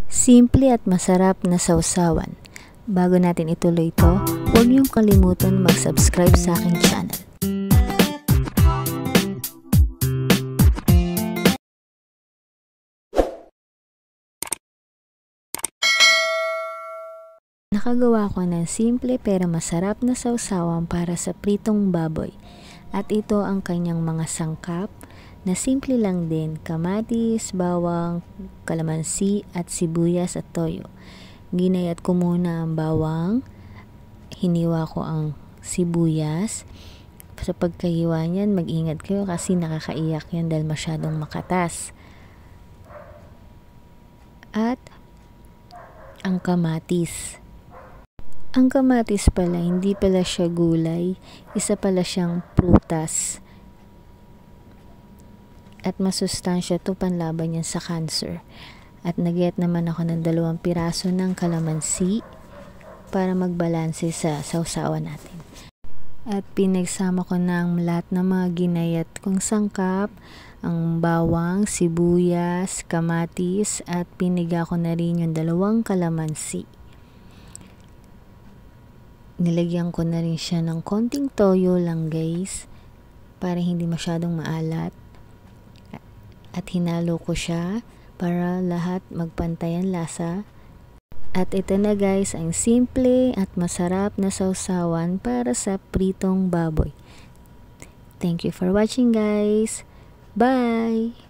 Simple at masarap na sausawan. Bago natin ituloy ito, huwag niyong kalimutan mag-subscribe sa aking channel. Nakagawa ko ng simple pero masarap na sausawan para sa pritong baboy. At ito ang kanyang mga sangkap na simple lang din: kamatis, bawang, kalamansi at sibuyas at toyo. Ginayat ko muna ang bawang, hiniwa ko ang sibuyas. Sa pagkahiwa niyan, mag-ingat kayo kasi nakakaiyak yan dahil masyadong makatas. At ang kamatis. Ang kamatis pala, hindi pala siya gulay, isa pala siyang prutas. At masustansya ito, panlaban yan sa cancer. At nagyat naman ako ng 2 piraso ng kalamansi para magbalanse sa sausawan natin. At pinagsama ko ng lahat ng mga ginayat kong sangkap, ang bawang, sibuyas, kamatis, at piniga ko na rin yung 2 kalamansi. Nilagyan ko na rin siya ng konting toyo lang guys, para hindi masyadong maalat. At hinalo ko siya para lahat magpantay ang lasa. At ito na guys, ang simple at masarap na sausawan para sa pritong baboy. Thank you for watching guys. Bye!